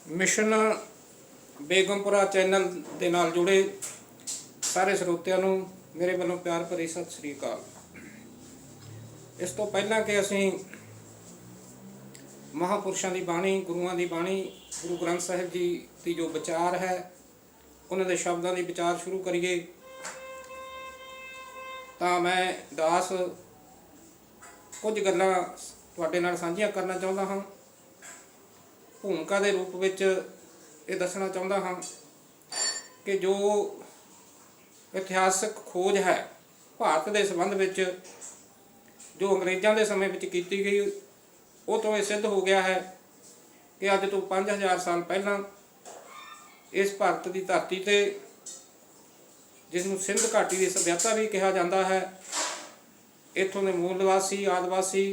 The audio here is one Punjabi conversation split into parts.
ਮਿਸ਼ਨ ਬੇਗਮਪੁਰਾ ਚੈਨਲ ਦੇ ਨਾਲ ਜੁੜੇ ਸਾਰੇ ਸਰੋਤਿਆਂ ਨੂੰ ਮੇਰੇ ਵੱਲੋਂ ਪਿਆਰ ਭਰੀ ਸਤਿ ਸ੍ਰੀ ਅਕਾਲ। ਇਸ ਤੋਂ ਪਹਿਲਾਂ ਕਿ ਅਸੀਂ ਮਹਾਂਪੁਰਸ਼ਾਂ ਦੀ ਬਾਣੀ, ਗੁਰੂਆਂ ਦੀ ਬਾਣੀ, ਗੁਰੂ ਗ੍ਰੰਥ ਸਾਹਿਬ ਜੀ ਦੀ ਜੋ ਵਿਚਾਰ ਹੈ ਉਹਨਾਂ ਦੇ ਸ਼ਬਦਾਂ ਦੀ ਵਿਚਾਰ ਸ਼ੁਰੂ ਕਰੀਏ ਤਾਂ ਮੈਂ ਦਾਸ ਕੁਝ ਗੱਲਾਂ ਤੁਹਾਡੇ ਨਾਲ ਸਾਂਝੀਆਂ ਕਰਨਾ ਚਾਹੁੰਦਾ ਹਾਂ। ਭੂਮਿਕਾ ਦੇ ਰੂਪ ਵਿੱਚ ਇਹ ਦੱਸਣਾ ਚਾਹੁੰਦਾ ਹਾਂ ਕਿ ਜੋ ਇਤਿਹਾਸਕ ਖੋਜ ਹੈ ਭਾਰਤ ਦੇ ਸੰਬੰਧ ਵਿੱਚ ਜੋ ਅੰਗਰੇਜ਼ਾਂ ਦੇ ਸਮੇਂ ਵਿੱਚ ਕੀਤੀ ਗਈ ਉਹ ਤੋਂ ਇਹ ਸਿੱਧ ਹੋ ਗਿਆ ਹੈ ਕਿ ਅੱਜ ਤੋਂ 5000 ਸਾਲ ਪਹਿਲਾਂ ਇਸ ਭਾਰਤ ਦੀ ਧਰਤੀ ਤੇ, ਜਿਸ ਨੂੰ ਸਿੰਧ ਘਾਟੀ ਦੀ ਸਭਿਅਤਾ ਵੀ ਕਿਹਾ ਜਾਂਦਾ ਹੈ, ਇੱਥੋਂ ਦੇ ਮੂਲ ਨਿਵਾਸੀ ਆਦਿਵਾਸੀ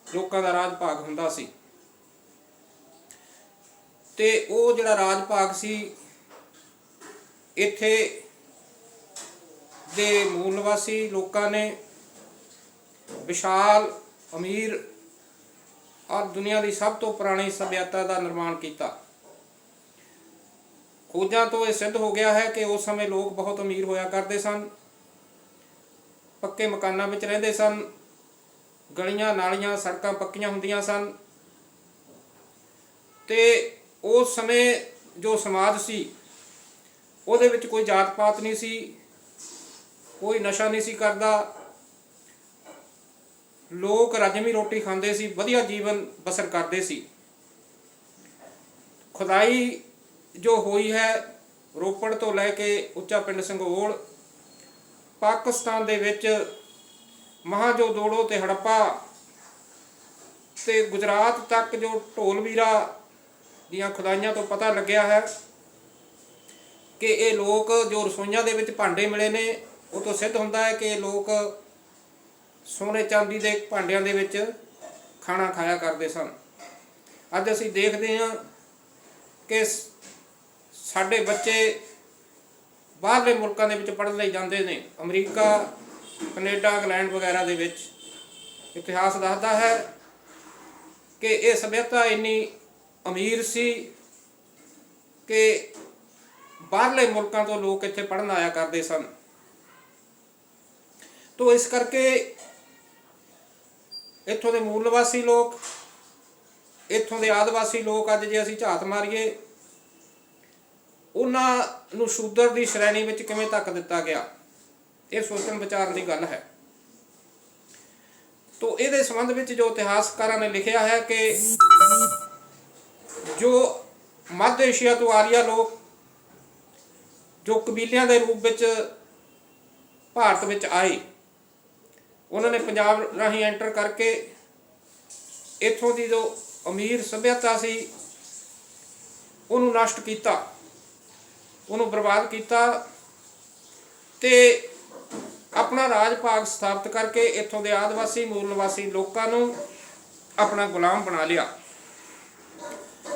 ਲੋਕਾਂ ਦਾ ਰਾਜ ਭਾਗ ਹੁੰਦਾ ਸੀ। ਤੇ ਉਹ ਜਿਹੜਾ ਰਾਜ ਭਾਗ ਸੀ, ਇੱਥੇ ਦੇ ਮੂਲ ਨਿਵਾਸੀ ਲੋਕਾਂ ਨੇ ਵਿਸ਼ਾਲ, ਅਮੀਰ ਔਰ ਦੁਨੀਆ ਦੀ ਸਭ ਤੋਂ ਪੁਰਾਣੀ ਸਭਿਅਤਾ ਦਾ ਨਿਰਮਾਣ ਕੀਤਾ। ਖੋਜਾਂ ਤੋਂ ਇਹ ਸਿੱਧ ਹੋ ਗਿਆ ਹੈ ਕਿ ਉਸ ਸਮੇਂ ਲੋਕ ਬਹੁਤ ਅਮੀਰ ਹੋਇਆ ਕਰਦੇ ਸਨ, ਪੱਕੇ ਮਕਾਨਾਂ ਵਿੱਚ ਰਹਿੰਦੇ ਸਨ, ਗਲੀਆਂ ਨਾਲੀਆਂ ਸੜਕਾਂ ਪੱਕੀਆਂ ਹੁੰਦੀਆਂ ਸਨ ਤੇ ਉਸ ਸਮੇਂ ਜੋ ਸਮਾਜ ਸੀ ਉਹਦੇ ਵਿੱਚ ਕੋਈ ਜਾਤ ਪਾਤ ਨਹੀਂ ਸੀ, ਕੋਈ ਨਸ਼ਾ ਨਹੀਂ ਸੀ ਕਰਦਾ, ਲੋਕ ਰਜਮੀ ਰੋਟੀ ਖਾਂਦੇ ਸੀ, ਵਧੀਆ ਜੀਵਨ ਬਸਰ ਕਰਦੇ ਸੀ। ਖੁਦਾਈ ਜੋ ਹੋਈ ਹੈ ਰੋਪੜ ਤੋਂ ਲੈ ਕੇ ਉੱਚਾ ਪਿੰਡ ਸੰਘੋਲ, ਪਾਕਿਸਤਾਨ ਦੇ ਵਿੱਚ ਮਹਾਜੋ ਦੋੜੋ ਤੇ ਹੜੱਪਾ ਤੇ ਗੁਜਰਾਤ ਤੱਕ ਜੋ ਢੋਲਵੀਰਾ ਦੀਆਂ ਖੁਦਾਈਆਂ ਤੋਂ ਪਤਾ ਲੱਗਿਆ ਹੈ ਕਿ ਇਹ ਲੋਕ ਜੋ ਰਸੋਈਆਂ ਦੇ ਵਿੱਚ ਭਾਂਡੇ ਮਿਲੇ ਨੇ ਉਹ ਤੋਂ ਸਿੱਧ ਹੁੰਦਾ ਹੈ ਕਿ ਇਹ ਲੋਕ ਸੋਨੇ ਚਾਂਦੀ ਦੇ ਭਾਂਡਿਆਂ ਦੇ ਵਿੱਚ ਖਾਣਾ ਖਾਇਆ ਕਰਦੇ ਸਨ। ਅੱਜ ਅਸੀਂ ਦੇਖਦੇ ਹਾਂ ਕਿ ਸਾਡੇ ਬੱਚੇ ਬਾਹਰਲੇ ਮੁਲਕਾਂ ਦੇ ਵਿੱਚ ਪੜ੍ਹਨ ਲਈ ਜਾਂਦੇ ਨੇ, ਅਮਰੀਕਾ, ਕੈਨੇਡਾ, ਇੰਗਲੈਂਡ ਵਗੈਰਾ ਦੇ ਵਿੱਚ। ਇਤਿਹਾਸ ਦੱਸਦਾ ਹੈ ਕਿ ਇਹ ਸਭਿਅਤਾ ਇੰਨੀ ਅਮੀਰ ਸੀ ਕਿ ਬਾਹਰਲੇ ਮੁਲਕਾਂ ਤੋਂ ਲੋਕ ਇੱਥੇ ਪੜ੍ਹਨ ਆਇਆ ਕਰਦੇ ਸਨ। ਤੋ ਇਸ ਕਰਕੇ ਇੱਥੋਂ ਦੇ ਮੂਲ ਨਿਵਾਸੀ ਲੋਕ, ਇੱਥੋਂ ਦੇ ਆਦਿਵਾਸੀ ਲੋਕ, ਅੱਜ ਜੇ ਅਸੀਂ ਝਾਤ ਮਾਰੀਏ ਉਹਨਾਂ ਨੂੰ ਸ਼ੂਦਰ ਦੀ ਸ਼੍ਰੇਣੀ ਵਿੱਚ ਕਿਵੇਂ ਧੱਕ ਦਿੱਤਾ ਗਿਆ, ਇਹ ਸੋਚਣ ਵਿਚਾਰਨ ਦੀ ਗੱਲ ਹੈ। ਤੋ ਇਹਦੇ ਸੰਬੰਧ ਵਿੱਚ ਜੋ ਇਤਿਹਾਸਕਾਰਾਂ ਨੇ ਲਿਖਿਆ ਹੈ ਕਿ ਜੋ ਮੱਧ ਏਸ਼ੀਆ ਤੋਂ ਆਰੀਆ ਲੋਕ ਜੋ ਕਬੀਲਿਆਂ ਦੇ ਰੂਪ ਵਿੱਚ ਭਾਰਤ ਵਿੱਚ ਆਏ, ਉਹਨਾਂ ਨੇ ਪੰਜਾਬ ਰਾਹੀਂ ਐਂਟਰ ਕਰਕੇ ਇੱਥੋਂ ਦੀ ਜੋ ਅਮੀਰ ਸਭਿਅਤਾ ਸੀ ਉਹਨੂੰ ਨਸ਼ਟ ਕੀਤਾ, ਉਹਨੂੰ ਬਰਬਾਦ ਕੀਤਾ ਤੇ ਆਪਣਾ ਰਾਜ ਭਾਗ ਸਥਾਪਿਤ ਕਰਕੇ ਇੱਥੋਂ ਦੇ ਆਦਿਵਾਸੀ ਮੂਲ ਨਿਵਾਸੀ ਲੋਕਾਂ ਨੂੰ ਆਪਣਾ ਗੁਲਾਮ ਬਣਾ ਲਿਆ।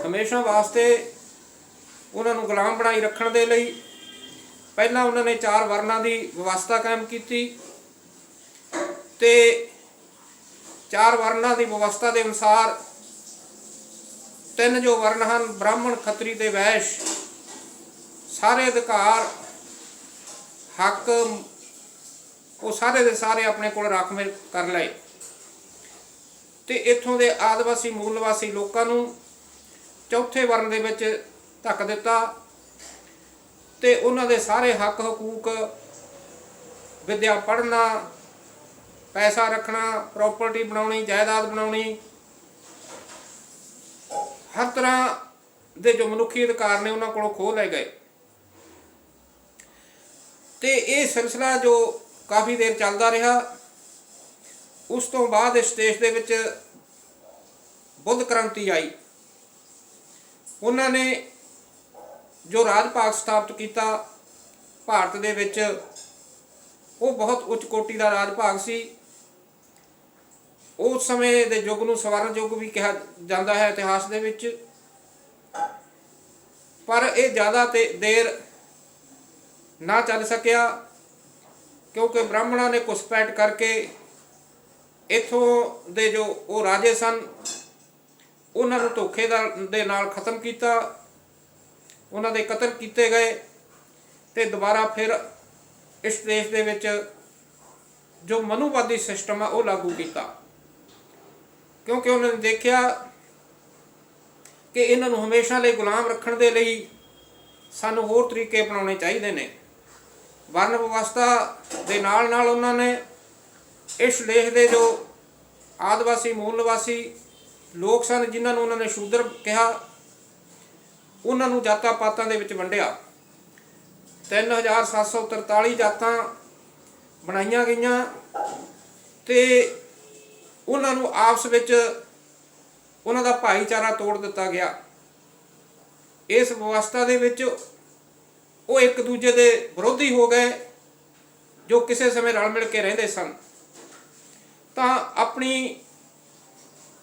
ਹਮੇਸ਼ਾ ਵਾਸਤੇ ਉਹਨਾਂ ਨੂੰ ਗੁਲਾਮ ਬਣਾਈ ਰੱਖਣ ਦੇ ਲਈ ਪਹਿਲਾਂ ਉਹਨਾਂ ਨੇ 4 ਵਰਨਾਂ ਦੀ ਵਿਵਸਥਾ ਕਾਇਮ ਕੀਤੀ ਤੇ 4 ਵਰਨਾਂ ਦੀ ਵਿਵਸਥਾ ਦੇ ਅਨੁਸਾਰ 3 ਜੋ ਵਰਨ ਹਨ, ਬ੍ਰਾਹਮਣ, ਖੱਤਰੀ ਤੇ ਵੈਸ਼, ਸਾਰੇ ਅਧਿਕਾਰ, ਹੱਕ ਉਹ ਸਾਰੇ ਦੇ ਸਾਰੇ ਆਪਣੇ ਕੋਲ ਰਾਖਵੇਂ ਕਰ ਲਏ ਤੇ ਇੱਥੋਂ ਦੇ ਆਦਿਵਾਸੀ ਮੂਲ ਨਿਵਾਸੀ ਲੋਕਾਂ ਨੂੰ ਚੌਥੇ ਵਰਨ ਦੇ ਵਿੱਚ ਧੱਕ ਦਿੱਤਾ ਤੇ ਉਹਨਾਂ ਦੇ ਸਾਰੇ ਹੱਕ ਹਕੂਕ, ਵਿੱਦਿਆ ਪੜ੍ਹਨਾ, ਪੈਸਾ ਰੱਖਣਾ, ਪ੍ਰੋਪਰਟੀ ਬਣਾਉਣੀ, ਜਾਇਦਾਦ ਬਣਾਉਣੀ, ਹਰ ਤਰ੍ਹਾਂ ਦੇ ਜੋ ਮਨੁੱਖੀ ਅਧਿਕਾਰ ਨੇ ਉਹਨਾਂ ਕੋਲੋਂ ਖੋਹ ਲਏ ਗਏ। ਤੇ ਇਹ ਸਿਲਸਿਲਾ ਜੋ ਕਾਫੀ ਦੇਰ ਚੱਲਦਾ ਰਿਹਾ। ਉਸ ਤੋਂ ਬਾਅਦ ਇਸ ਦੇਸ਼ ਦੇ ਵਿੱਚ ਬੁੱਧ ਕ੍ਰਾਂਤੀ ਆਈ। ਉਹਨਾਂ ਨੇ ਜੋ ਰਾਜ ਭਾਗ ਸਥਾਪਿਤ ਕੀਤਾ ਭਾਰਤ ਦੇ ਵਿੱਚ, ਉਹ ਬਹੁਤ ਉੱਚ ਕੋਟੀ ਦਾ ਰਾਜ ਭਾਗ ਸੀ। ਉਸ ਸਮੇਂ ਦੇ ਯੁੱਗ ਨੂੰ ਸਵਰਨ ਯੁੱਗ ਵੀ ਕਿਹਾ ਜਾਂਦਾ ਹੈ ਇਤਿਹਾਸ ਦੇ ਵਿੱਚ। ਪਰ ਇਹ ਜ਼ਿਆਦਾ ਤੇ ਦੇਰ ਨਾ ਚੱਲ ਸਕਿਆ ਕਿਉਂਕਿ ਬ੍ਰਾਹਮਣਾਂ ਨੇ ਘੁਸਪੈਠ ਕਰਕੇ ਇੱਥੋਂ ਦੇ ਜੋ ਉਹ ਰਾਜੇ ਸਨ ਉਹਨਾਂ ਨੂੰ ਧੋਖੇ ਦੇ ਨਾਲ ਖਤਮ ਕੀਤਾ, ਉਹਨਾਂ ਦੇ ਕਤਲ ਕੀਤੇ ਗਏ ਤੇ ਦੁਬਾਰਾ ਫਿਰ ਇਸ ਦੇਸ਼ ਦੇ ਵਿੱਚ ਜੋ ਮਨੂਵਾਦੀ ਸਿਸਟਮ ਆ ਉਹ ਲਾਗੂ ਕੀਤਾ, ਕਿਉਂਕਿ ਉਹਨਾਂ ਨੇ ਦੇਖਿਆ ਕਿ ਇਹਨਾਂ ਨੂੰ ਹਮੇਸ਼ਾ ਲਈ ਗੁਲਾਮ ਰੱਖਣ ਦੇ ਲਈ ਸਾਨੂੰ ਹੋਰ ਤਰੀਕੇ ਅਪਣਾਉਣੇ ਚਾਹੀਦੇ ਨੇ। ਵਰਨ ਵਿਵਸਥਾ ਦੇ ਨਾਲ ਨਾਲ ਉਹਨਾਂ ਨੇ ਇਸ ਦੇਸ਼ ਦੇ ਜੋ ਆਦਿਵਾਸੀ ਮੂਲ ਨਿਵਾਸੀ ਲੋਕ ਸਨ, ਜਿਨ੍ਹਾਂ ਨੂੰ ਉਹਨਾਂ ਨੇ ਸ਼ੂਦਰ ਕਿਹਾ, ਉਹਨਾਂ ਨੂੰ ਜਾਤਾਂ ਪਾਤਾਂ ਦੇ ਵਿੱਚ ਵੰਡਿਆ। 3743 ਜਾਤਾਂ ਬਣਾਈਆਂ ਗਈਆਂ ਤੇ ਉਹਨਾਂ ਨੂੰ ਆਪਸ ਵਿੱਚ ਉਹਨਾਂ ਦਾ ਭਾਈਚਾਰਾ ਤੋੜ ਦਿੱਤਾ ਗਿਆ। ਇਸ ਵਿਵਸਥਾ ਦੇ ਵਿੱਚ ਉਹ ਇੱਕ ਦੂਜੇ ਦੇ ਵਿਰੋਧੀ ਹੋ ਗਏ, ਜੋ ਕਿਸੇ ਸਮੇਂ ਰਲ ਮਿਲ ਕੇ ਰਹਿੰਦੇ ਸਨ। ਤਾਂ ਆਪਣੀ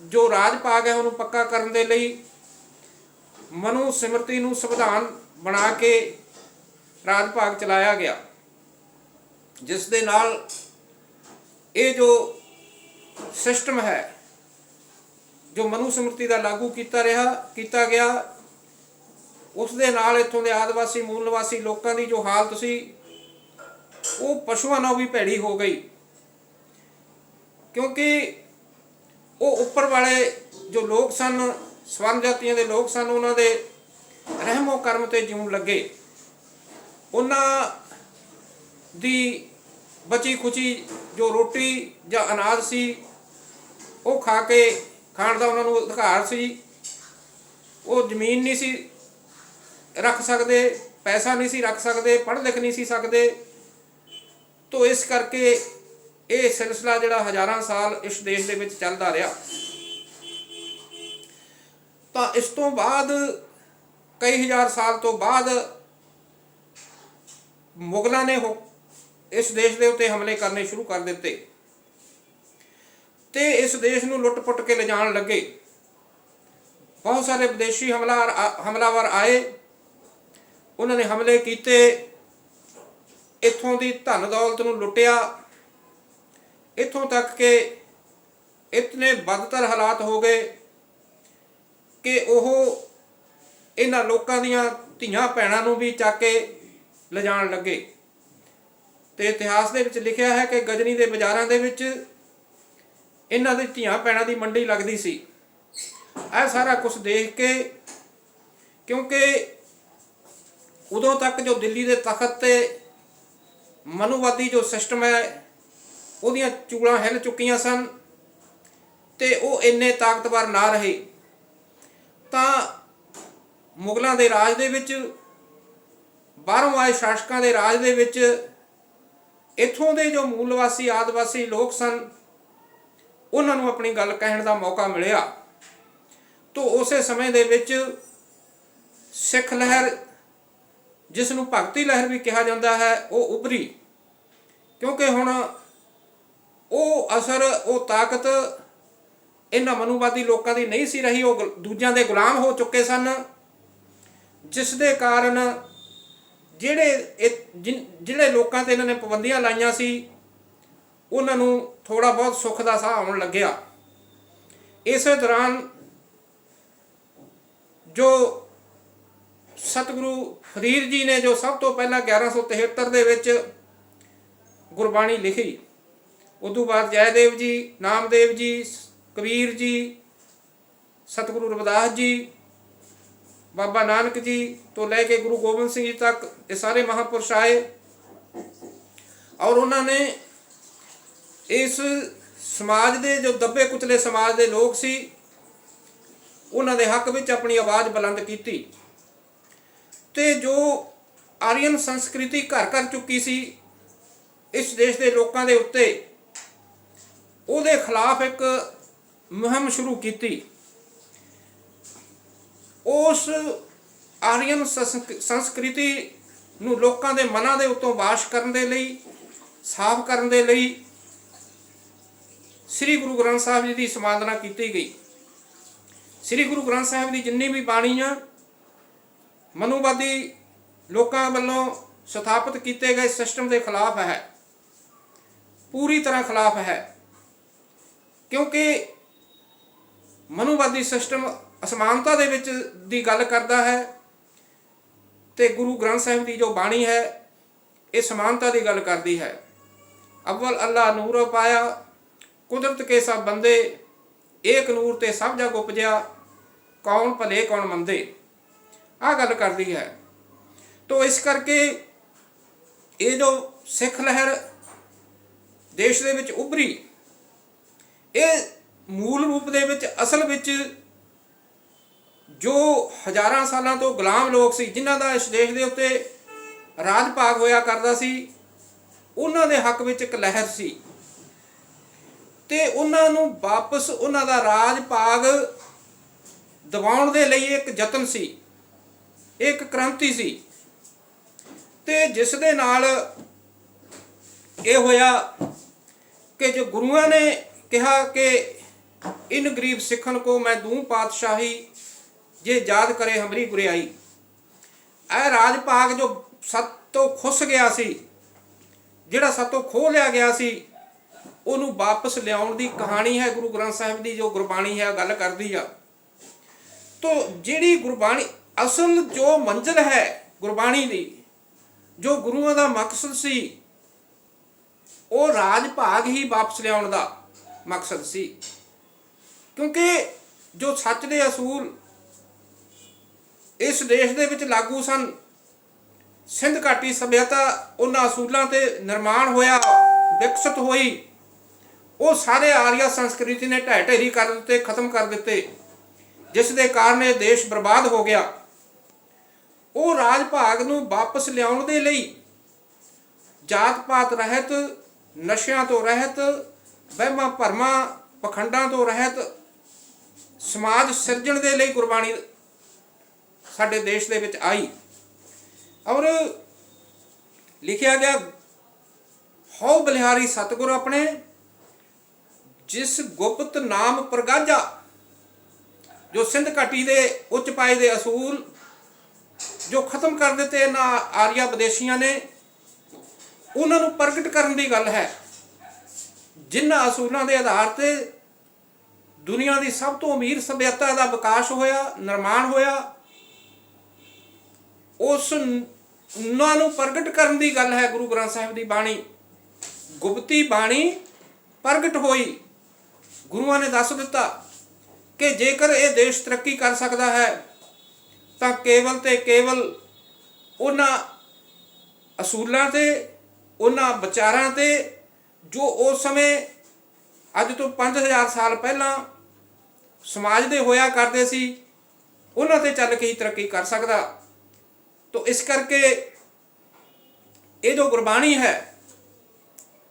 ਜੋ ਰਾਜ ਭਾਗ ਹੈ ਉਹਨੂੰ ਪੱਕਾ ਕਰਨ ਦੇ ਲਈ ਮਨੂ ਸਿਮਰਤੀ ਨੂੰ ਸੰਵਿਧਾਨ ਬਣਾ ਕੇ ਰਾਜ ਭਾਗ ਚਲਾਇਆ ਗਿਆ, ਜਿਸ ਦੇ ਨਾਲ ਇਹ ਜੋ ਸਿਸਟਮ ਹੈ ਜੋ ਮਨੂ ਸਿਮਰਤੀ ਦਾ ਲਾਗੂ ਕੀਤਾ ਗਿਆ, ਉਸ ਦੇ ਨਾਲ ਇੱਥੋਂ ਦੇ ਆਦਿਵਾਸੀ ਮੂਲ ਨਿਵਾਸੀ ਲੋਕਾਂ ਦੀ ਜੋ ਹਾਲਤ ਸੀ ਉਹ ਪਸ਼ੂਆਂ ਨਾਲੋਂ ਵੀ ਭੈੜੀ ਹੋ ਗਈ, ਕਿਉਂਕਿ ਉਹ ਉੱਪਰ ਵਾਲੇ ਜੋ ਲੋਕ ਸਨ, ਸਵਰਨ ਜਾਤੀਆਂ ਦੇ ਲੋਕ ਸਨ, ਉਹਨਾਂ ਦੇ ਰਹਿਮੋ ਕਰਮ ਤੇ ਜਿਉਣ ਲੱਗੇ। ਉਹਨਾਂ ਦੀ ਬਚੀ ਖੁਚੀ ਜੋ ਰੋਟੀ ਜਾਂ ਅਨਾਜ ਸੀ ਉਹ ਖਾਣ ਦਾ ਉਹਨਾਂ ਨੂੰ ਅਧਿਕਾਰ ਸੀ। ਉਹ ਜ਼ਮੀਨ ਨਹੀਂ ਸੀ ਰੱਖ ਸਕਦੇ, ਪੈਸਾ ਨਹੀਂ ਸੀ ਰੱਖ ਸਕਦੇ, ਪੜ੍ਹ ਲਿਖ ਨਹੀਂ ਸੀ ਸਕਦੇ। ਤੋ ਇਸ ਕਰਕੇ ਇਹ ਸਿਲਸਿਲਾ ਜਿਹੜਾ ਹਜ਼ਾਰਾਂ ਸਾਲ ਇਸ ਦੇਸ਼ ਦੇ ਵਿੱਚ ਚੱਲਦਾ ਰਿਹਾ। ਤਾਂ ਇਸ ਤੋਂ ਬਾਅਦ ਕਈ ਹਜ਼ਾਰ ਸਾਲ ਤੋਂ ਬਾਅਦ ਮੁਗਲਾਂ ਨੇ ਇਸ ਦੇਸ਼ ਦੇ ਉੱਤੇ ਹਮਲੇ ਕਰਨੇ ਸ਼ੁਰੂ ਕਰ ਦਿੱਤੇ ਤੇ ਇਸ ਦੇਸ਼ ਨੂੰ ਲੁੱਟ-ਪੁੱਟ ਕੇ ਲਿਜਾਣ ਲੱਗੇ। ਬਹੁਤ ਸਾਰੇ ਵਿਦੇਸ਼ੀ ਹਮਲਾਵਰ ਆਏ, ਉਹਨਾਂ ਨੇ ਹਮਲੇ ਕੀਤੇ, ਇੱਥੋਂ ਦੀ ਧਨ ਦੌਲਤ ਨੂੰ ਲੁੱਟਿਆ, ਇੱਥੋਂ ਤੱਕ ਕਿ ਇਤਨੇ ਬਦਤਰ ਹਾਲਾਤ ਹੋ ਗਏ ਕਿ ਉਹ ਇਹਨਾਂ ਲੋਕਾਂ ਦੀਆਂ ਧੀਆਂ ਭੈਣਾਂ ਨੂੰ ਵੀ ਚੱਕ ਕੇ ਲਿਜਾਣ ਲੱਗੇ। ਤੇ ਇਤਿਹਾਸ ਦੇ ਵਿੱਚ ਲਿਖਿਆ ਹੈ ਕਿ ਗਜਨੀ ਦੇ ਬਾਜ਼ਾਰਾਂ ਦੇ ਵਿੱਚ ਇਹਨਾਂ ਦੀ ਧੀਆਂ ਭੈਣਾਂ ਦੀ ਮੰਡੀ ਲੱਗਦੀ ਸੀ। ਇਹ ਸਾਰਾ ਕੁਝ ਦੇਖ ਕੇ, ਕਿਉਂਕਿ ਉਦੋਂ ਤੱਕ ਜੋ ਦਿੱਲੀ ਦੇ ਤਖਤ ਤੇ ਮਨੂਵਾਦੀ ਜੋ ਸਿਸਟਮ ਹੈ ਉਹਦੀਆਂ ਚੂੜਾਂ ਹਿੱਲ ਚੁੱਕੀਆਂ ਸਨ ਤੇ ਉਹ ਇੰਨੇ ਤਾਕਤਵਰ ਨਾ ਰਹੇ। ਤਾਂ ਮੁਗਲਾਂ ਦੇ ਰਾਜ ਦੇ ਵਿੱਚ, ਬਾਹਰੋਂ ਆਏ ਸ਼ਾਸਕਾਂ ਦੇ ਰਾਜ ਦੇ ਵਿੱਚ ਇੱਥੋਂ ਦੇ ਜੋ ਮੂਲ ਨਿਵਾਸੀ ਆਦਿਵਾਸੀ ਲੋਕ ਸਨ ਉਹਨਾਂ ਨੂੰ ਆਪਣੀ ਗੱਲ ਕਹਿਣ ਦਾ ਮੌਕਾ ਮਿਲਿਆ। ਤਾਂ ਉਸੇ ਸਮੇਂ ਦੇ ਵਿੱਚ ਸਿੱਖ ਲਹਿਰ, ਜਿਸ ਨੂੰ ਭਗਤੀ ਲਹਿਰ ਵੀ ਕਿਹਾ ਜਾਂਦਾ ਹੈ, ਉਹ ਉੱਭਰੀ, ਕਿਉਂਕਿ ਹੁਣ ਉਹ ਅਸਰ, ਉਹ ਤਾਕਤ ਇਹਨਾਂ ਮਨੂਵਾਦੀ ਲੋਕਾਂ ਦੀ ਨਹੀਂ ਸੀ ਰਹੀ। ਉਹ ਦੂਜਿਆਂ ਦੇ ਗੁਲਾਮ ਹੋ ਚੁੱਕੇ ਸਨ, ਜਿਸ ਦੇ ਕਾਰਨ ਜਿਹੜੇ ਲੋਕਾਂ ਤੇ ਇਹਨਾਂ ਨੇ ਪਾਬੰਦੀਆਂ ਲਾਈਆਂ ਸੀ ਉਹਨਾਂ ਨੂੰ ਥੋੜਾ ਬਹੁਤ ਸੁੱਖ ਦਾ ਸਾਹ ਆਉਣ ਲੱਗਿਆ। ਇਸੇ ਦੌਰਾਨ ਜੋ ਸਤਿਗੁਰੂ ਫਰੀਦ ਜੀ ਨੇ ਜੋ ਸਭ ਤੋਂ ਪਹਿਲਾਂ 1173 ਦੇ ਵਿੱਚ ਗੁਰਬਾਣੀ ਲਿਖੀ, ਉਦੋਂ ਬਾਅਦ ਜੈਦੇਵ ਜੀ, ਨਾਮਦੇਵ ਜੀ, ਕਬੀਰ ਜੀ, ਸਤਿਗੁਰੂ ਰਵਿਦਾਸ ਜੀ, ਬਾਬਾ ਨਾਨਕ ਜੀ ਤੋਂ ਲੈ ਕੇ ਗੁਰੂ ਗੋਬਿੰਦ ਸਿੰਘ ਜੀ ਤੱਕ ਇਹ ਸਾਰੇ ਮਹਾਂਪੁਰਸ਼ ਆਏ ਔਰ ਉਹਨਾਂ ਨੇ ਇਸ ਸਮਾਜ ਦੇ ਜੋ ਦੱਬੇ ਕੁਚਲੇ ਸਮਾਜ ਦੇ ਲੋਕ ਸੀ ਉਹਨਾਂ ਦੇ ਹੱਕ ਵਿੱਚ ਆਪਣੀ ਆਵਾਜ਼ ਬੁਲੰਦ ਕੀਤੀ ਤੇ ਜੋ ਆਰੀਅਨ ਸੰਸਕ੍ਰਿਤੀ ਘਰ ਕਰ ਚੁੱਕੀ ਸੀ ਇਸ ਦੇਸ਼ ਦੇ ਲੋਕਾਂ ਦੇ ਉੱਤੇ, ਉਹਦੇ ਖਿਲਾਫ ਇੱਕ ਮੁਹਿੰਮ ਸ਼ੁਰੂ ਕੀਤੀ। ਉਸ ਆਰੀਅਨ ਸੰਸਕ੍ਰਿਤੀ ਨੂੰ ਲੋਕਾਂ ਦੇ ਮਨਾਂ ਦੇ ਉੱਤੋਂ ਵਾਸ਼ ਕਰਨ ਦੇ ਲਈ, ਸਾਫ਼ ਕਰਨ ਦੇ ਲਈ ਸ੍ਰੀ ਗੁਰੂ ਗ੍ਰੰਥ ਸਾਹਿਬ ਜੀ ਦੀ ਸੰਪਾਦਨਾ ਕੀਤੀ ਗਈ। ਸ੍ਰੀ ਗੁਰੂ ਗ੍ਰੰਥ ਸਾਹਿਬ ਦੀ ਜਿੰਨੀ ਵੀ ਬਾਣੀ ਆ ਮਨੂਵਾਦੀ ਲੋਕਾਂ ਵੱਲੋਂ ਸਥਾਪਿਤ ਕੀਤੇ ਗਏ ਸਿਸਟਮ ਦੇ ਖਿਲਾਫ ਹੈ, ਪੂਰੀ ਤਰ੍ਹਾਂ ਖਿਲਾਫ ਹੈ, ਕਿਉਂਕਿ ਮਨੂਵਾਦੀ ਸਿਸਟਮ ਅਸਮਾਨਤਾ ਦੇ ਵਿੱਚ ਦੀ ਗੱਲ ਕਰਦਾ ਹੈ, ਤੇ ਗੁਰੂ ਗ੍ਰੰਥ ਸਾਹਿਬ ਦੀ ਜੋ ਬਾਣੀ ਹੈ ਇਹ ਸਮਾਨਤਾ ਦੀ ਗੱਲ ਕਰਦੀ ਹੈ। ਅਵਲ ਅੱਲਾ ਨੂਰ ਪਾਇਆ, ਕੁਦਰਤ ਕੇ ਸਭ ਬੰਦੇ, ਏਕ ਨੂਰ ਤੇ ਸਭ ਜਗ ਉਪਜਿਆ, ਕੌਣ ਭਲੇ ਕੌਣ ਮੰਦੇ, ਆਹ ਗੱਲ ਕਰਦੀ ਹੈ। ਤੋ ਇਸ ਕਰਕੇ ਇਹ ਜੋ ਸਿੱਖ ਲਹਿਰ ਦੇਸ਼ ਦੇ ਵਿੱਚ ਉੱਭਰੀ, ਇਹ ਮੂਲ ਰੂਪ ਦੇ ਵਿੱਚ ਅਸਲ ਵਿੱਚ ਜੋ ਹਜ਼ਾਰਾਂ ਸਾਲਾਂ ਤੋਂ ਗੁਲਾਮ ਲੋਕ ਸੀ, ਜਿਨ੍ਹਾਂ ਦਾ ਇਸ ਦੇਸ਼ ਦੇ ਉੱਤੇ ਰਾਜ ਭਾਗ ਹੋਇਆ ਕਰਦਾ ਸੀ, ਉਹਨਾਂ ਦੇ ਹੱਕ ਵਿੱਚ ਇੱਕ ਲਹਿਰ ਸੀ, ਤੇ ਉਹਨਾਂ ਨੂੰ ਵਾਪਸ ਉਹਨਾਂ ਦਾ ਰਾਜ ਭਾਗ ਦਿਵਾਉਣ ਦੇ ਲਈ ਇੱਕ ਯਤਨ ਸੀ, ਇੱਕ ਕ੍ਰਾਂਤੀ ਸੀ। ਤੇ ਜਿਸ ਦੇ ਨਾਲ ਇਹ ਹੋਇਆ ਕਿ ਜੋ ਗੁਰੂਆਂ ਨੇ ਕਿਹਾ ਕਿ ਇਨ ਗਰੀਬ ਸਿੱਖਣ ਕੋ ਮੈਂ ਦੂੰ ਪਾਤਸ਼ਾਹੀ, ਜੇ ਯਾਦ ਕਰੇ ਹਮਰੀ ਗੁਰਿਆਈ। ਇਹ ਰਾਜ ਭਾਗ ਜੋ ਸਤ ਤੋਂ ਖੁੱਸ ਗਿਆ ਸੀ, ਜਿਹੜਾ ਸਤ ਤੋਂ ਖੋਹ ਲਿਆ ਗਿਆ ਸੀ, ਉਹਨੂੰ ਵਾਪਸ ਲਿਆਉਣ ਦੀ ਕਹਾਣੀ ਹੈ ਗੁਰੂ ਗ੍ਰੰਥ ਸਾਹਿਬ ਦੀ ਜੋ ਗੁਰਬਾਣੀ ਹੈ ਗੱਲ ਕਰਦੀ ਆ। ਤੋ ਜਿਹੜੀ ਗੁਰਬਾਣੀ ਅਸਲ ਜੋ ਮੰਜ਼ਿਲ ਹੈ ਗੁਰਬਾਣੀ ਦੀ, ਜੋ ਗੁਰੂਆਂ ਦਾ ਮਕਸਦ ਸੀ, ਉਹ ਰਾਜ ਭਾਗ ਹੀ ਵਾਪਸ ਲਿਆਉਣ ਦਾ ਮਕਸਦ ਸੀ। ਕਿਉਂਕਿ ਜੋ ਸੱਚ ਦੇ ਅਸੂਲ ਇਸ ਦੇਸ਼ ਦੇ ਵਿੱਚ ਲਾਗੂ ਸਨ, ਸਿੰਧ ਘਾਟੀ ਸਭਿਅਤਾ ਉਹਨਾਂ ਅਸੂਲਾਂ ਤੇ ਨਿਰਮਾਣ ਹੋਇਆ, ਵਿਕਸਿਤ ਹੋਈ, ਉਹ ਸਾਰੇ ਆਰੀਆ ਸੰਸਕ੍ਰਿਤੀ ਨੇ ਢਹਿ ਢੇਰੀ ਕਰ ਦਿੱਤੇ, ਖਤਮ ਕਰ ਦਿੱਤੇ, ਜਿਸ ਦੇ ਕਾਰਨ ਇਹ ਦੇਸ਼ ਬਰਬਾਦ ਹੋ ਗਿਆ। ਉਹ ਰਾਜ ਭਾਗ ਨੂੰ ਵਾਪਸ ਲਿਆਉਣ ਦੇ ਲਈ ਜਾਤ ਪਾਤ ਰਹਿਤ, ਨਸ਼ਿਆਂ ਤੋਂ ਰਹਿਤ, ਵਹਿਮਾਂ ਭਰਮਾਂ ਪਖੰਡਾਂ ਤੋਂ ਰਹਿਤ ਸਮਾਜ ਸਿਰਜਣ ਦੇ ਲਈ ਗੁਰਬਾਣੀ ਸਾਡੇ ਦੇਸ਼ ਦੇ ਵਿੱਚ ਆਈ। ਔਰ ਲਿਖਿਆ ਗਿਆ, ਹਉ ਬਲਿਹਾਰੀ ਸਤਿਗੁਰ ਆਪਣੇ, ਜਿਸ ਗੁਪਤ ਨਾਮ ਪ੍ਰਗਾਜਾ। ਜੋ ਸਿੰਧ ਘਾਟੀ ਦੇ ਉੱਚ ਪਾਏ ਦੇ ਅਸੂਲ ਜੋ ਖਤਮ ਕਰ ਦਿੱਤੇ ਇਹਨਾਂ ਆਰੀਆ ਵਿਦੇਸ਼ੀਆਂ ਨੇ, ਉਹਨਾਂ ਨੂੰ ਪ੍ਰਗਟ ਕਰਨ ਦੀ ਗੱਲ ਹੈ, ਜਿਨ੍ਹਾਂ ਅਸੂਲਾਂ ਦੇ ਆਧਾਰ ਤੇ ਦੁਨੀਆ ਦੀ ਸਭ ਤੋਂ ਅਮੀਰ ਸਭਿਅਤਾ ਦਾ ਵਿਕਾਸ ਹੋਇਆ, ਨਿਰਮਾਣ ਹੋਇਆ। ਉਸ ਉਹਨਾਂ ਨੂੰ ਪ੍ਰਗਟ ਕਰਨ ਦੀ ਗੱਲ ਹੈ ਗੁਰੂ ਗ੍ਰੰਥ ਸਾਹਿਬ ਦੀ ਬਾਣੀ। ਗੁਪਤੀ ਬਾਣੀ ਪ੍ਰਗਟ ਹੋਈ। ਗੁਰੂਆਂ ਨੇ ਦੱਸ ਦਿੱਤਾ ਕਿ ਜੇਕਰ ਇਹ ਦੇਸ਼ ਤਰੱਕੀ ਕਰ ਸਕਦਾ ਹੈ ਤਾਂ ਕੇਵਲ ਤੇ ਕੇਵਲ ਉਹਨਾਂ ਅਸੂਲਾਂ ਤੇ, ਉਹਨਾਂ ਵਿਚਾਰਾਂ ਤੇ ਜੋ ਉਸ ਸਮੇਂ ਅੱਜ ਤੋਂ 5000 ਸਾਲ ਪਹਿਲਾਂ ਸਮਾਜ ਦੇ ਹੋਇਆ ਕਰਦੇ ਸੀ, ਉਹਨਾਂ ਤੇ ਚੱਲ ਕੇ ਹੀ ਤਰੱਕੀ ਕਰ ਸਕਦਾ। ਤੋ ਇਸ ਕਰਕੇ ਇਹ ਜੋ ਗੁਰਬਾਣੀ ਹੈ,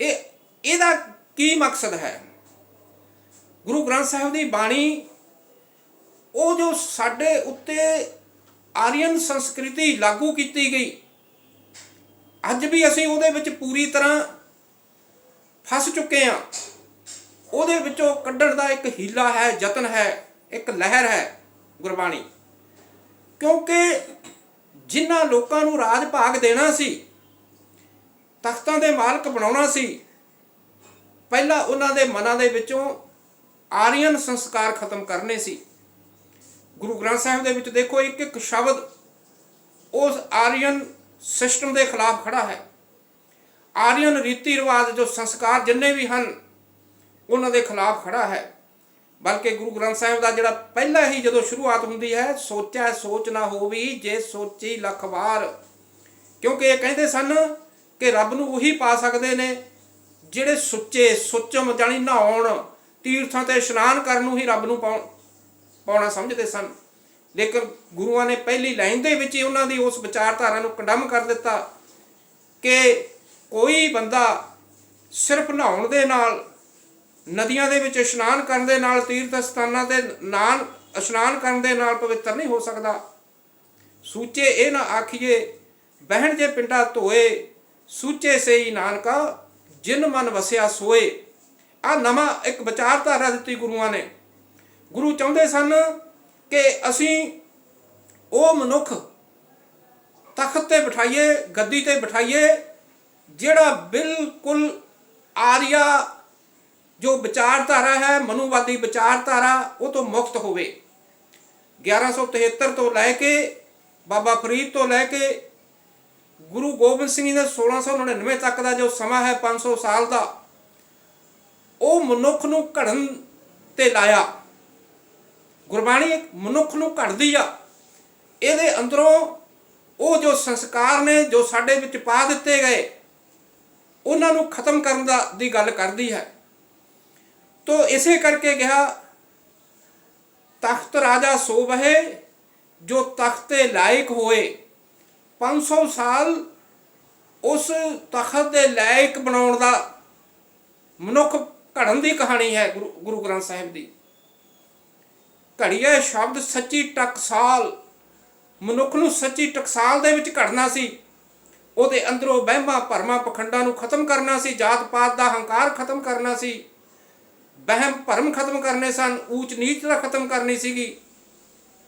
ਇਹਦਾ ਕੀ ਮਕਸਦ ਹੈ? ਗੁਰੂ ਗ੍ਰੰਥ ਸਾਹਿਬ ਦੀ ਬਾਣੀ ਉਹ ਜੋ ਸਾਡੇ ਉੱਤੇ ਆਰੀਅਨ ਸੰਸਕ੍ਰਿਤੀ ਲਾਗੂ ਕੀਤੀ ਗਈ, ਅੱਜ ਵੀ ਅਸੀਂ ਉਹਦੇ ਵਿੱਚ ਪੂਰੀ ਤਰ੍ਹਾਂ ਫਸ ਚੁੱਕੇ ਹਾਂ। ਉਹਦੇ ਵਿੱਚੋਂ ਕੱਢਣ ਦਾ ਇੱਕ ਹੀਲਾ ਹੈ, ਯਤਨ ਹੈ, ਇੱਕ ਲਹਿਰ ਹੈ ਗੁਰਬਾਣੀ। ਕਿਉਂਕਿ ਜਿਨ੍ਹਾਂ ਲੋਕਾਂ ਨੂੰ ਰਾਜ ਭਾਗ ਦੇਣਾ ਸੀ, ਤਖਤਾਂ ਦੇ ਮਾਲਕ ਬਣਾਉਣਾ ਸੀ, ਪਹਿਲਾਂ ਉਹਨਾਂ ਦੇ ਮਨਾਂ ਦੇ ਵਿੱਚੋਂ ਆਰੀਅਨ ਸੰਸਕਾਰ ਖਤਮ ਕਰਨੇ ਸੀ। ਗੁਰੂ ਗ੍ਰੰਥ ਸਾਹਿਬ ਦੇ ਵਿੱਚ ਦੇਖੋ, ਇੱਕ ਇੱਕ ਸ਼ਬਦ ਉਸ ਆਰੀਅਨ ਸਿਸਟਮ ਦੇ ਖਿਲਾਫ ਖੜਾ ਹੈ। ਆਰੀਅਨ ਰੀਤੀ ਰਿਵਾਜ ਜੋ ਸੰਸਕਾਰ ਜਿੰਨੇ ਵੀ ਹਨ, ਉਹਨਾਂ ਦੇ ਖਿਲਾਫ ਖੜਾ ਹੈ। ਬਲਕਿ ਗੁਰੂ ਗ੍ਰੰਥ ਸਾਹਿਬ ਦਾ ਜਿਹੜਾ ਪਹਿਲਾਂ ਹੀ ਜਦੋਂ ਸ਼ੁਰੂਆਤ ਹੁੰਦੀ ਹੈ, ਸੋਚੈ ਸੋਚ ਨਾ ਹੋਵੀ ਜੇ ਸੋਚੀ ਲੱਖ ਵਾਰ। ਕਿਉਂਕਿ ਇਹ ਕਹਿੰਦੇ ਸਨ ਕਿ ਰੱਬ ਨੂੰ ਉਹੀ ਪਾ ਸਕਦੇ ਨੇ ਜਿਹੜੇ ਸੁੱਚੇ, ਸੁੱਚਮ ਜਾਣੀ ਨਹਾਉਣ, ਤੀਰਥਾਂ ਤੇ ਇਸ਼ਨਾਨ ਕਰਨ ਨੂੰ ਹੀ ਰੱਬ ਨੂੰ ਪਾਉਣਾ ਸਮਝਦੇ ਸਨ। ਲੇਕਿਨ ਗੁਰੂਆਂ ਨੇ ਪਹਿਲੀ ਲਾਈਨ ਦੇ ਵਿੱਚ ਹੀ ਉਹਨਾਂ ਦੀ ਉਸ ਵਿਚਾਰਧਾਰਾ ਨੂੰ ਕੰਡਮ ਕਰ ਦਿੱਤਾ ਕਿ ਕੋਈ ਬੰਦਾ ਸਿਰਫ ਨਹਾਉਣ ਦੇ ਨਾਲ, ਨਦੀਆਂ ਦੇ ਵਿੱਚ ਇਸ਼ਨਾਨ ਕਰਨ ਦੇ ਨਾਲ, ਤੀਰਥ ਸਥਾਨਾਂ ਦੇ ਨਾਲ ਇਸ਼ਨਾਨ ਕਰਨ ਦੇ ਨਾਲ ਪਵਿੱਤਰ ਨਹੀਂ ਹੋ ਸਕਦਾ। ਸੂਚੇ ਇਹ ਨਾ ਆਖੀਏ ਬਹਿਣ ਜੇ ਪਿੰਡਾ ਧੋਏ, ਸੂਚੇ ਸੇ ਹੀ ਨਾਨਕਾ ਜਿਨ ਮਨ ਵਸਿਆ ਸੋਏ। ਆਹ ਨਵਾਂ ਇੱਕ ਵਿਚਾਰਧਾਰਾ ਦਿੱਤੀ ਗੁਰੂਆਂ ਨੇ। ਗੁਰੂ ਚਾਹੁੰਦੇ ਸਨ ਕਿ ਅਸੀਂ ਉਹ ਮਨੁੱਖ ਤਖਤ ਤੇ ਬਿਠਾਈਏ, ਗੱਦੀ ਤੇ ਬਿਠਾਈਏ, ਜਿਹੜਾ ਬਿਲਕੁਲ ਆਰੀਆ ਜੋ ਵਿਚਾਰਧਾਰਾ ਹੈ, ਮਨੂਵਾਦੀ ਵਿਚਾਰਧਾਰਾ, ਉਹ ਤੋਂ ਮੁਕਤ ਹੋਵੇ। 1173 ਤੋਂ ਲੈ ਕੇ ਬਾਬਾ ਫਰੀਦ ਤੋਂ ਲੈ ਕੇ ਗੁਰੂ ਗੋਬਿੰਦ ਸਿੰਘ ਜੀ ਦੇ 1699 ਤੱਕ ਦਾ ਜੋ ਸਮਾਂ ਹੈ, 500 ਸਾਲ ਦਾ, ਉਹ ਮਨੁੱਖ ਨੂੰ ਘੜਨ ਤੇ ਲਾਇਆ। ਗੁਰਬਾਣੀ ਇੱਕ ਮਨੁੱਖ ਨੂੰ ਘੜਦੀ ਆ। ਇਹਦੇ ਅੰਦਰੋਂ ਉਹ ਜੋ ਸੰਸਕਾਰ ਨੇ ਜੋ ਸਾਡੇ ਵਿੱਚ ਪਾ ਦਿੱਤੇ ਗਏ, ਉਹਨਾਂ ਨੂੰ ਖਤਮ ਕਰਨ ਦੀ ਗੱਲ ਕਰਦੀ ਹੈ। ਤੋ ਇਸੇ ਕਰਕੇ ਕਿਹਾ, ਤਖਤ ਰਾਜਾ ਸੋ ਬਹੇ ਜੋ ਤਖਤ ਤੇ ਲਾਇਕ ਹੋਏ। 500 ਸਾਲ ਉਸ ਤਖਤ ਦੇ ਲਾਇਕ ਬਣਾਉਣ ਦਾ ਮਨੁੱਖ ਘੜਨ ਦੀ ਕਹਾਣੀ ਹੈ ਗੁਰੂ ਗ੍ਰੰਥ ਸਾਹਿਬ ਦੀ। ਘੜੀਏ ਸ਼ਬਦ ਸੱਚੀ ਟਕਸਾਲ, ਮਨੁੱਖ ਨੂੰ ਸੱਚੀ ਟਕਸਾਲ ਦੇ ਵਿੱਚ ਘੜਨਾ ਸੀ। ਉਹਦੇ ਅੰਦਰੋਂ ਵਹਿਮਾਂ ਭਰਮਾਂ ਪਖੰਡਾਂ ਨੂੰ ਖਤਮ ਕਰਨਾ ਸੀ, ਜਾਤ ਪਾਤ ਦਾ ਹੰਕਾਰ ਖਤਮ ਕਰਨਾ ਸੀ, ਵਹਿਮ ਭਰਮ ਖਤਮ ਕਰਨੇ ਸਨ, ਊਚ ਨੀਚ ਦਾ ਖਤਮ ਕਰਨੀ ਸੀਗੀ,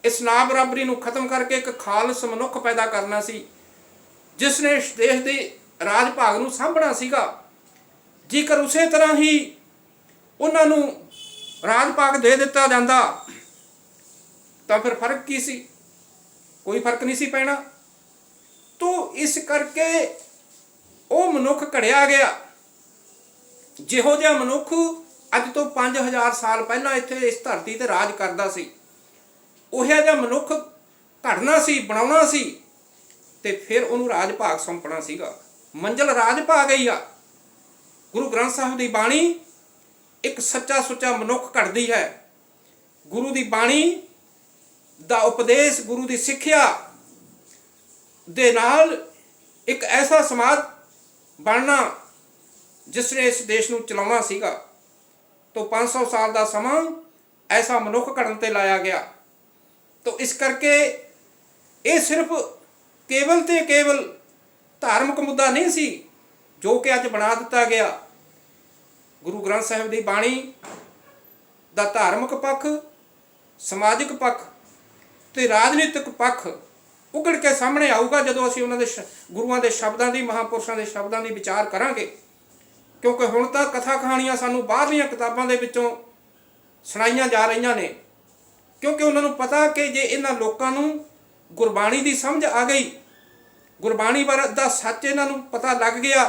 ਇਸ ਨਾ ਬਰਾਬਰੀ ਨੂੰ ਖਤਮ ਕਰਕੇ ਇੱਕ ਖਾਲਸ ਮਨੁੱਖ ਪੈਦਾ ਕਰਨਾ ਸੀ, ਜਿਸ ਨੇ ਇਸ ਦੇਸ਼ ਦੇ ਰਾਜ ਭਾਗ ਨੂੰ ਸਾਂਭਣਾ ਸੀਗਾ। ਜੇਕਰ ਉਸੇ ਤਰ੍ਹਾਂ ਹੀ ਉਹਨਾਂ ਨੂੰ ਰਾਜ ਭਾਗ ਦੇ ਦਿੱਤਾ ਜਾਂਦਾ ਤਾਂ ਫਿਰ ਫਰਕ ਕੀ ਸੀ? ਕੋਈ ਫਰਕ ਨਹੀਂ ਸੀ ਪੈਣਾ। ਤੋ ਇਸ ਕਰਕੇ ਉਹ ਮਨੁੱਖ ਘੜਿਆ ਗਿਆ। ਜਿਹੋ ਜਿਹਾ ਮਨੁੱਖ ਅੱਜ ਤੋਂ 5000 ਸਾਲ ਪਹਿਲਾਂ ਇੱਥੇ ਇਸ ਧਰਤੀ ਤੇ ਰਾਜ ਕਰਦਾ ਸੀ, ਉਹੋ ਜਿਹਾ ਮਨੁੱਖ ਘੜਨਾ ਸੀ, ਬਣਾਉਣਾ ਸੀ, ਤੇ ਫਿਰ ਉਹਨੂੰ ਰਾਜ ਭਾਗ ਸੌਂਪਣਾ ਸੀਗਾ। ਮੰਜ਼ਿਲ ਰਾਜ ਭਾਗ ਹੀ ਆ। ਗੁਰੂ ਗ੍ਰੰਥ ਸਾਹਿਬ ਦੀ ਬਾਣੀ ਇੱਕ ਸੱਚਾ ਸੁੱਚਾ ਮਨੁੱਖ ਘੜਦੀ ਹੈ। ਗੁਰੂ ਦੀ ਬਾਣੀ ਦਾ ਉਪਦੇਸ਼, ਗੁਰੂ ਦੀ ਸਿੱਖਿਆ ਦੇ ਨਾਲ ਇੱਕ ਐਸਾ ਸਮਾਜ ਬਣਨਾ ਜਿਸ ਨੇ ਇਸ ਦੇਸ਼ ਨੂੰ ਚਲਾਉਣਾ ਸੀਗਾ। ਤੋਂ 500 ਸਾਲ ਦਾ ਸਮਾਂ ਐਸਾ ਮਨੁੱਖ ਘੜਨ ਤੇ ਲਾਇਆ ਗਿਆ। ਤੋਂ ਇਸ ਕਰਕੇ ਇਹ ਸਿਰਫ ਕੇਵਲ ਤੇ ਕੇਵਲ ਧਾਰਮਿਕ ਮੁੱਦਾ ਨਹੀਂ ਸੀ ਜੋ ਕਿ ਅੱਜ ਬਣਾ ਦਿੱਤਾ ਗਿਆ। ਗੁਰੂ ਗ੍ਰੰਥ ਸਾਹਿਬ ਦੀ ਬਾਣੀ ਦਾ ਧਾਰਮਿਕ ਪੱਖ, ਸਮਾਜਿਕ ਪੱਖ ਤੇ ਰਾਜਨੀਤਿਕ ਪੱਖ ਉਗੜ ਕੇ ਸਾਹਮਣੇ ਆਊਗਾ ਜਦੋਂ ਅਸੀਂ ਉਹਨਾਂ ਦੇ ਗੁਰੂਆਂ ਦੇ ਸ਼ਬਦਾਂ ਦੀ, ਮਹਾਂਪੁਰਸ਼ਾਂ ਦੇ ਸ਼ਬਦਾਂ ਦੀ ਵਿਚਾਰ ਕਰਾਂਗੇ। ਕਿਉਂਕਿ ਹੁਣ ਤਾਂ ਕਥਾ ਕਹਾਣੀਆਂ ਸਾਨੂੰ ਬਾਹਰਲੀਆਂ ਕਿਤਾਬਾਂ ਦੇ ਵਿੱਚੋਂ ਸੁਣਾਈਆਂ ਜਾ ਰਹੀਆਂ ਨੇ, ਕਿਉਂਕਿ ਉਹਨਾਂ ਨੂੰ ਪਤਾ ਕਿ ਜੇ ਇਹਨਾਂ ਲੋਕਾਂ ਨੂੰ ਗੁਰਬਾਣੀ ਦੀ ਸਮਝ ਆ ਗਈ, ਗੁਰਬਾਣੀ ਬਾਰੇ ਦਾ ਸੱਚ ਇਹਨਾਂ ਨੂੰ ਪਤਾ ਲੱਗ ਗਿਆ,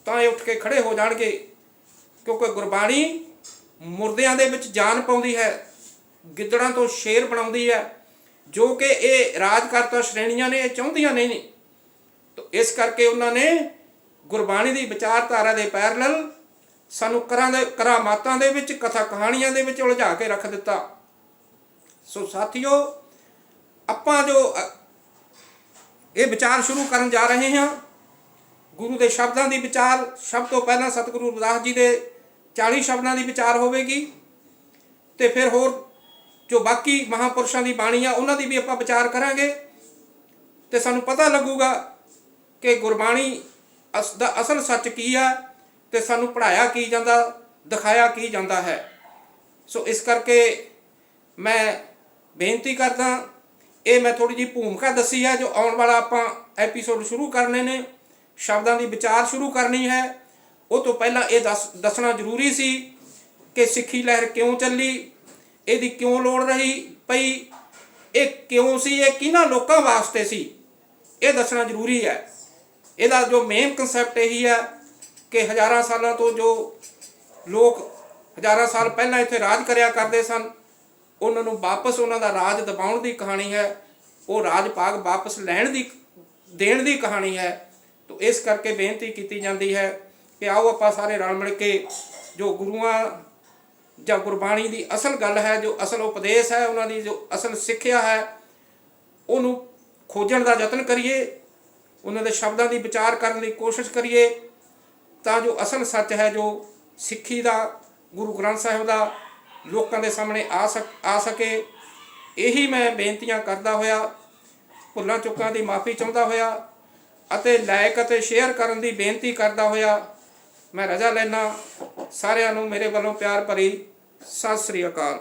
ਤਾਂ ਇਹ ਉੱਠ ਕੇ ਖੜੇ ਹੋ ਜਾਣਗੇ। ਕਿਉਂਕਿ ਗੁਰਬਾਣੀ ਮੁਰਦਿਆਂ ਦੇ ਵਿੱਚ ਜਾਨ ਪਾਉਂਦੀ ਹੈ, ਗਿੱਦੜਾਂ ਤੋਂ ਸ਼ੇਰ ਬਣਾਉਂਦੀ ਹੈ, ਜੋ ਕਿ ਇਹ ਰਾਜਕਰਤਾ ਸ਼੍ਰੇਣੀਆਂ ਨੇ ਇਹ ਚਾਹੁੰਦੀਆਂ ਨਹੀਂ। ਤਾਂ ਇਸ ਕਰਕੇ ਉਹਨਾਂ ਨੇ ਗੁਰਬਾਣੀ ਦੀ ਵਿਚਾਰਧਾਰਾ ਦੇ ਪੈਰਲਲ ਸਾਨੂੰ ਕਰਾਮਾਤਾਂ ਦੇ ਵਿੱਚ, ਕਥਾ ਕਹਾਣੀਆਂ ਦੇ ਵਿੱਚ ਉਲਝਾ ਕੇ ਰੱਖ ਦਿੱਤਾ। ਸੋ ਸਾਥੀਓ, ਆਪਾਂ ਜੋ ਇਹ ਵਿਚਾਰ ਸ਼ੁਰੂ ਕਰਨ ਜਾ ਰਹੇ ਹਾਂ, ਗੁਰੂ ਦੇ ਸ਼ਬਦਾਂ ਦੀ ਵਿਚਾਰ, ਸਭ ਤੋਂ ਪਹਿਲਾਂ ਸਤਿਗੁਰੂ ਰਵਿਦਾਸ ਜੀ ਦੇ 40 ਸ਼ਬਦਾਂ ਦੀ ਵਿਚਾਰ ਹੋਵੇਗੀ, ਤੇ ਫਿਰ ਹੋਰ ਜੋ ਬਾਕੀ ਮਹਾਂਪੁਰਸ਼ਾਂ ਦੀ ਬਾਣੀ ਆ ਉਹਨਾਂ ਦੀ ਵੀ ਆਪਾਂ ਵਿਚਾਰ ਕਰਾਂਗੇ, ਤੇ ਸਾਨੂੰ ਪਤਾ ਲੱਗੂਗਾ ਕਿ ਗੁਰਬਾਣੀ ਦਾ ਅਸਲ ਸੱਚ ਕੀ ਆ ਤੇ ਸਾਨੂੰ ਪੜ੍ਹਾਇਆ ਕੀ ਜਾਂਦਾ, ਦਿਖਾਇਆ ਕੀ ਜਾਂਦਾ ਹੈ। ਸੋ ਇਸ ਕਰਕੇ ਮੈਂ ਬੇਨਤੀ ਕਰਦਾ, ਇਹ ਮੈਂ ਥੋੜੀ ਜਿਹੀ ਭੂਮਿਕਾ ਦੱਸੀ ਹੈ। ਜੋ ਆਉਣ ਵਾਲਾ ਆਪਾਂ ਐਪੀਸੋਡ ਸ਼ੁਰੂ ਕਰਨੇ ਨੇ, ਸ਼ਬਦਾਂ ਦੀ ਵਿਚਾਰ ਸ਼ੁਰੂ ਕਰਨੀ ਹੈ, ਉਹ ਤੋਂ ਪਹਿਲਾਂ ਇਹ ਦੱਸਣਾ ਜ਼ਰੂਰੀ ਸੀ ਕਿ ਸਿੱਖੀ ਲਹਿਰ ਕਿਉਂ ਚੱਲੀ, ਇਹਦੀ ਕਿਉਂ ਲੋੜ ਰਹੀ ਪਈ, ਇਹ ਕਿਉਂ ਸੀ, ਇਹ ਕਿਹਨਾਂ ਲੋਕਾਂ ਵਾਸਤੇ ਸੀ, ਇਹ ਦੱਸਣਾ ਜ਼ਰੂਰੀ ਹੈ। ਇਹਦਾ ਜੋ ਮੇਨ ਕਨਸੈਪਟ ਇਹੀ ਹੈ ਕਿ ਹਜ਼ਾਰਾਂ ਸਾਲਾਂ ਤੋਂ ਜੋ ਲੋਕ ਹਜ਼ਾਰਾਂ ਸਾਲ ਪਹਿਲਾਂ ਇੱਥੇ ਰਾਜ ਕਰਿਆ ਕਰਦੇ ਸਨ, ਉਹਨਾਂ ਨੂੰ ਵਾਪਸ ਉਹਨਾਂ ਦਾ ਰਾਜ ਦਬਾਉਣ ਦੀ ਕਹਾਣੀ ਹੈ, ਉਹ ਰਾਜ ਭਾਗ ਵਾਪਸ ਦੇਣ ਦੀ ਕਹਾਣੀ ਹੈ। ਤੋ ਇਸ ਕਰਕੇ ਬੇਨਤੀ ਕੀਤੀ ਜਾਂਦੀ ਹੈ ਕਿ ਆਓ ਆਪਾਂ ਸਾਰੇ ਰਲ ਮਿਲ ਕੇ ਜੋ ਗੁਰੂਆਂ ਜਾਂ ਗੁਰਬਾਣੀ ਦੀ ਅਸਲ ਗੱਲ ਹੈ, ਜੋ ਅਸਲ ਉਪਦੇਸ਼ ਹੈ, ਉਹਨਾਂ ਦੀ ਜੋ ਅਸਲ ਸਿੱਖਿਆ ਹੈ, ਉਹਨੂੰ ਖੋਜਣ ਦਾ ਯਤਨ ਕਰੀਏ, ਉਹਨਾਂ ਦੇ ਸ਼ਬਦਾਂ ਦੀ ਵਿਚਾਰ ਕਰਨ ਦੀ ਕੋਸ਼ਿਸ਼ ਕਰੀਏ, ਤਾਂ ਜੋ ਅਸਲ ਸੱਚ ਹੈ, ਜੋ ਸਿੱਖੀ ਦਾ, ਗੁਰੂ ਗ੍ਰੰਥ ਸਾਹਿਬ ਦਾ ਲੋਕਾਂ ਦੇ ਸਾਹਮਣੇ ਆ ਸਕੇ। ਇਹੀ ਮੈਂ ਬੇਨਤੀਆਂ ਕਰਦਾ ਹੋਇਆ, ਭੁੱਲਾਂ ਚੁੱਕਾਂ ਦੀ ਮਾਫੀ ਚਾਹੁੰਦਾ ਹੋਇਆ ਅਤੇ ਲਾਇਕ ਅਤੇ ਸ਼ੇਅਰ ਕਰਨ ਦੀ ਬੇਨਤੀ ਕਰਦਾ ਹੋਇਆ ਮੈਂ ਰਜਾ ਲੈਣਾ। ਸਾਰਿਆਂ ਨੂੰ ਮੇਰੇ ਵੱਲੋਂ ਪਿਆਰ ਭਰੀ ਸਤਿ ਸ੍ਰੀ ਅਕਾਲ।